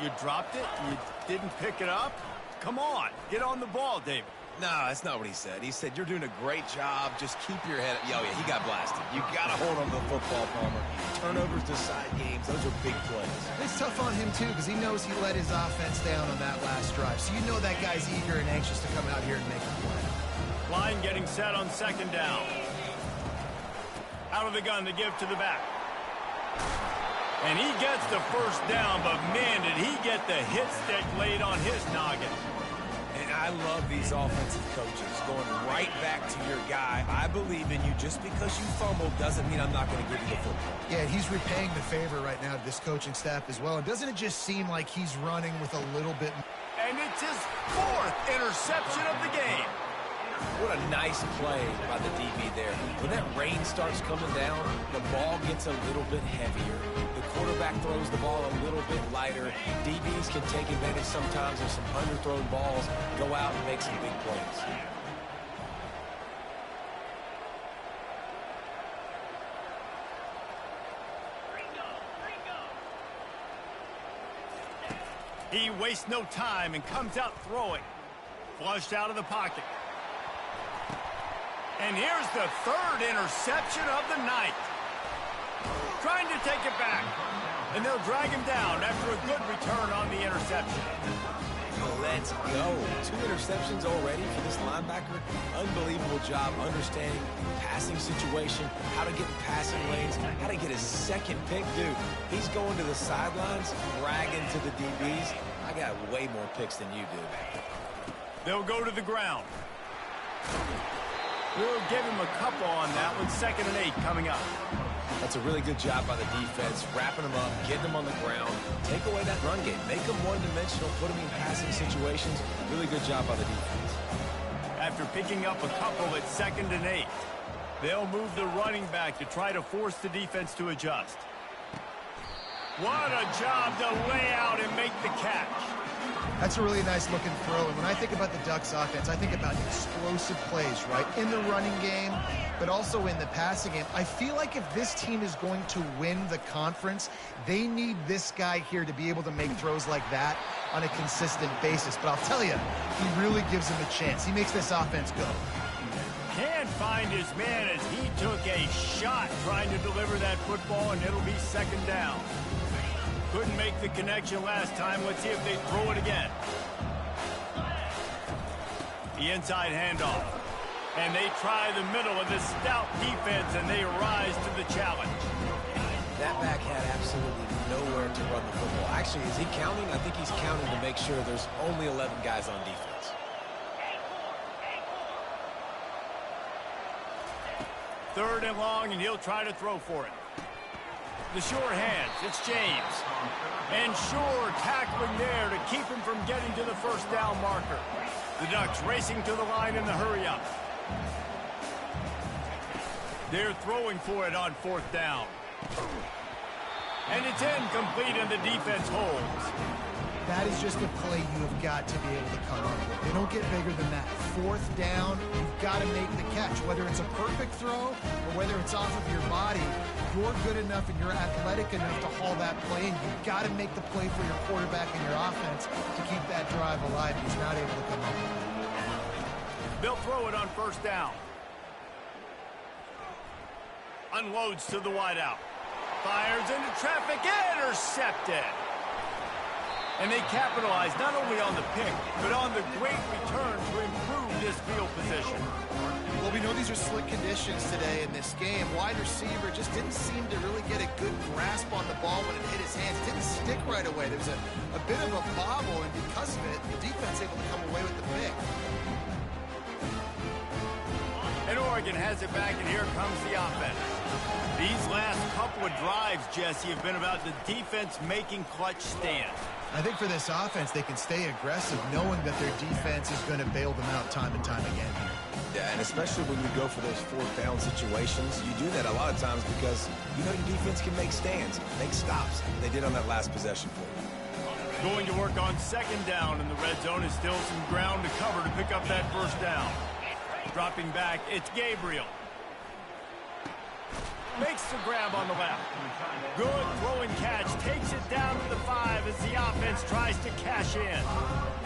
"You dropped it? You didn't pick it up? Come on, get on the ball, David." No, that's not what he said. He said, "You're doing a great job. Just keep your head up." Oh, yeah, he got blasted. You got to hold on to the football, Palmer. Turnovers decide games. Those are big plays. It's tough on him, too, because he knows he let his offense down on that last drive. So you know that guy's eager and anxious to come out here and make a play. Line getting set on second down. Out of the gun to give to the back. And he gets the first down, but man, did he get the hit stick laid on his noggin. And I love these offensive coaches going right back to your guy. I believe in you. Just because you fumbled doesn't mean I'm not going to give you the football. Yeah, he's repaying the favor right now to this coaching staff as well. And doesn't it just seem like he's running with a little bit... And it's his fourth interception of the game. What a nice play by the DB there. When that rain starts coming down, the ball gets a little bit heavier. The quarterback throws the ball a little bit lighter. DBs can take advantage sometimes of some underthrown balls, go out and make some big plays. He wastes no time and comes out throwing. Flushed out of the pocket. And here's the third interception of the night. Trying to take it back. And they'll drag him down after a good return on the interception. Let's go. 2 interceptions already for this linebacker. Unbelievable job understanding passing situation, how to get in passing lanes, how to get his second pick. Dude, he's going to the sidelines, bragging to the DBs. I got way more picks than you do. They'll go to the ground. We'll give him a couple on that one. 2nd and 8 coming up. That's a really good job by the defense, wrapping them up, getting them on the ground, take away that run game, make them one-dimensional, put them in passing situations. Really good job by the defense. After picking up a couple at 2nd and 8, they'll move the running back to try to force the defense to adjust. What a job to lay out and make the catch. That's a really nice looking throw. And when I think about the Ducks offense, I think about explosive plays, right? In the running game, but also in the passing game. I feel like if this team is going to win the conference, they need this guy here to be able to make throws like that on a consistent basis. But I'll tell you, he really gives him a chance. He makes this offense go. Can't find his man as he took a shot trying to deliver that football, and it'll be 2nd down. Couldn't make the connection last time. Let's see if they throw it again. The inside handoff. And they try the middle of this stout defense, and they rise to the challenge. That back had absolutely nowhere to run the football. Actually, is he counting? I think he's counting to make sure there's only 11 guys on defense. 3rd and long, and he'll try to throw for it. The sure hands, it's James. And sure tackling there to keep him from getting to the first down marker. The Ducks racing to the line in the hurry-up. They're throwing for it on 4th down. And it's incomplete and the defense holds. That is just a play you have got to be able to come up with. They don't get bigger than that. 4th down, you've got to make the catch. Whether it's a perfect throw or whether it's off of your body, you're good enough and you're athletic enough to haul that play in. You've got to make the play for your quarterback and your offense to keep that drive alive. He's not able to come up with it. They'll throw it on 1st down. Unloads to the wideout. Fires into traffic, intercepted. And they capitalize not only on the pick, but on the great return to improve this field position. Well, we know these are slick conditions today in this game. Wide receiver just didn't seem to really get a good grasp on the ball when it hit his hands. It didn't stick right away. There was a bit of a bobble, and because of it, the defense able to come away with the pick. And Oregon has it back, and here comes the offense. These last couple of drives, Jesse, have been about the defense making clutch stands. I think for this offense, they can stay aggressive knowing that their defense is going to bail them out time and time again here. Yeah, and especially when you go for those 4th down situations, you do that a lot of times because you know your defense can make stands, make stops. They did on that last possession for you. Going to work on 2nd down, and the red zone is still some ground to cover to pick up that 1st down. Dropping back, it's Gabriel. Makes the grab on the left. Good throwing catch. Takes it down to the 5 as the offense tries to cash in.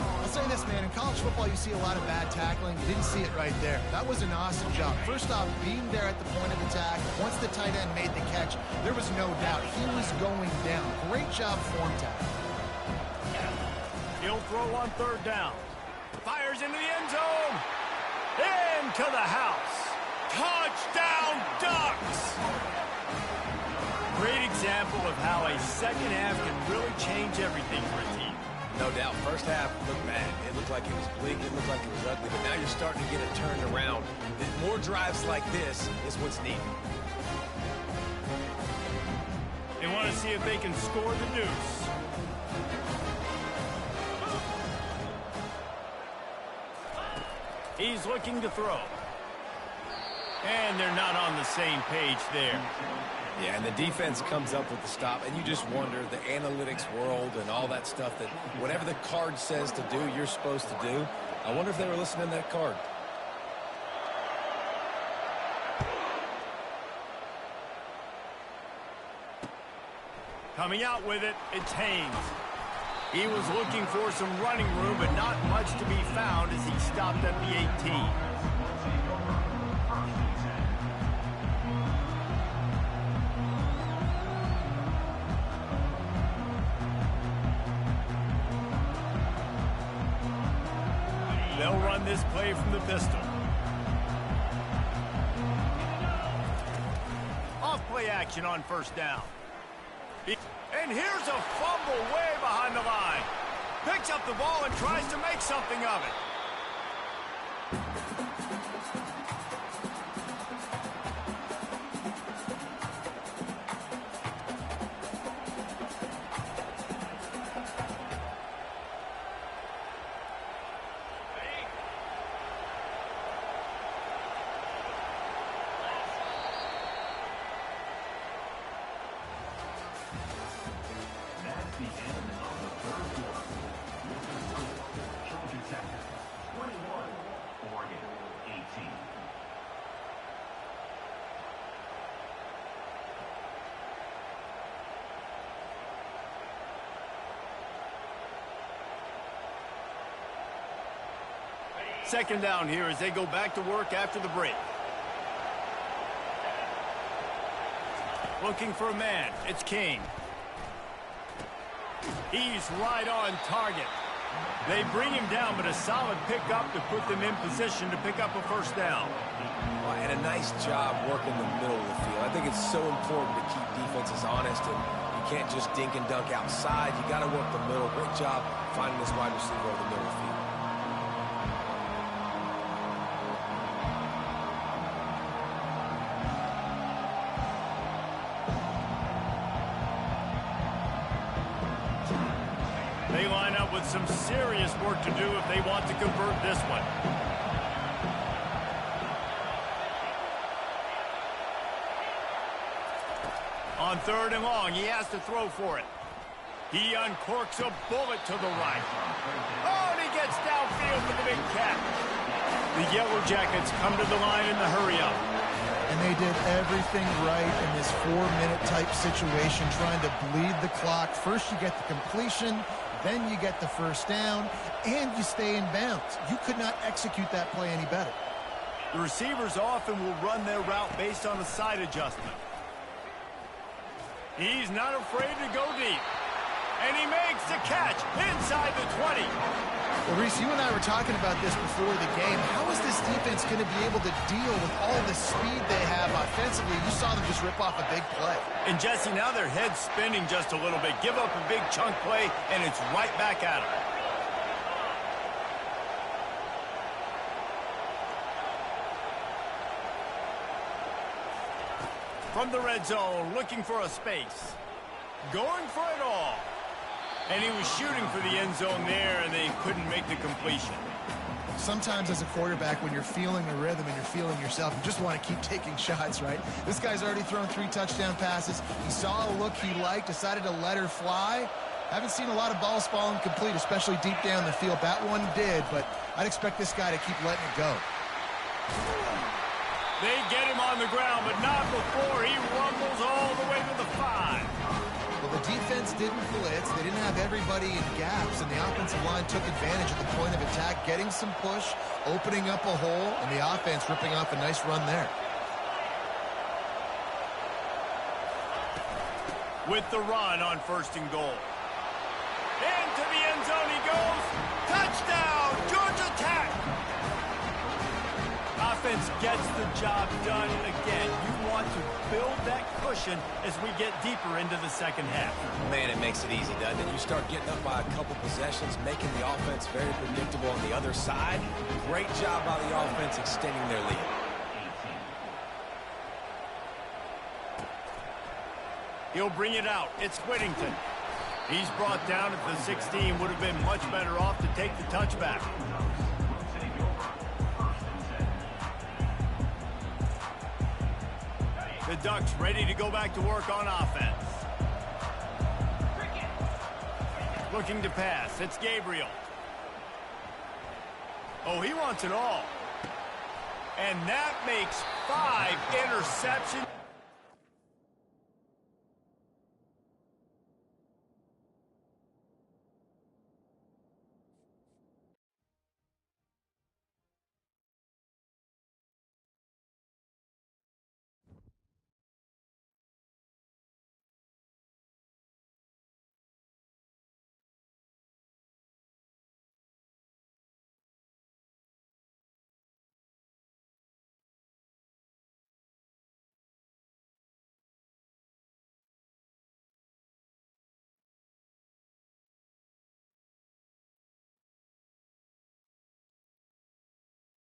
I'll say this, man. In college football, you see a lot of bad tackling. You didn't see it right there. That was an awesome job. First off, being there at the point of attack. Once the tight end made the catch, there was no doubt he was going down. Great job form tackle. He'll throw on 3rd down. Fires into the end zone. Into the house. Touchdown, Ducks! Great example of how a second half can really change everything for a team. No doubt. First half looked bad. It looked like it was bleak. It looked like it was ugly. But now you're starting to get it turned around. More drives like this is what's needed. They want to see if they can score the deuce. He's looking to throw. And they're not on the same page there. Yeah, and the defense comes up with the stop, and you just wonder, the analytics world and all that stuff, that whatever the card says to do, you're supposed to do. I wonder if they were listening to that card. Coming out with it, it's Haynes. He was looking for some running room, but not much to be found as he stopped at the 18. They'll run this play from the pistol. Off play action on 1st down. And here's a fumble way behind the line. Picks up the ball and tries to make something of it. Second down here as they go back to work after the break. Looking for a man. It's King. He's right on target. They bring him down, but a solid pickup to put them in position to pick up a 1st down. And a nice job working the middle of the field. I think it's so important to keep defenses honest, and you can't just dink and dunk outside. You got to work the middle. Great job finding this wide receiver over the middle of the field. They line up with some serious work to do if they want to convert this one. On 3rd and long, he has to throw for it. He uncorks a bullet to the right. Oh, and he gets downfield for the big catch. The Yellow Jackets come to the line in the hurry-up. And they did everything right in this 4-minute type situation, trying to bleed the clock. First you get the completion, then you get the first down, and you stay in bounds. You could not execute that play any better. The receivers often will run their route based on a side adjustment. He's not afraid to go deep. And he makes the catch inside the 20. Well, Reese, you and I were talking about this before the game. How is this defense going to be able to deal with all the speed they have offensively? You saw them just rip off a big play. And Jesse, now their head's spinning just a little bit. Give up a big chunk play, and it's right back at them. From the red zone, looking for a space. Going for it all. And he was shooting for the end zone there, and they couldn't make the completion. Sometimes as a quarterback, when you're feeling the rhythm and you're feeling yourself, you just want to keep taking shots, right? This guy's already thrown 3 touchdown passes. He saw a look he liked, decided to let her fly. Haven't seen a lot of balls fall incomplete, especially deep down the field. That one did, but I'd expect this guy to keep letting it go. They get him on the ground, but not before he rumbles all the way to the 5. Well, the defense didn't blitz. They didn't have everybody in gaps, and the offensive line took advantage of the point of attack, getting some push, opening up a hole, and the offense ripping off a nice run there. With the run on 1st and goal. Into the end zone he goes. Touchdown, Georgia Tech! Offense gets the job done again. You want to build that cushion as we get deeper into the second half. Man, it makes it easy, doesn't it? You start getting up by a couple possessions, making the offense very predictable on the other side. Great job by the offense extending their lead. He'll bring it out. It's Whittington. He's brought down at the 16. Would have been much better off to take the touchback. The Ducks ready to go back to work on offense. Looking to pass. It's Gabriel. Oh, he wants it all. And that makes 5 interceptions.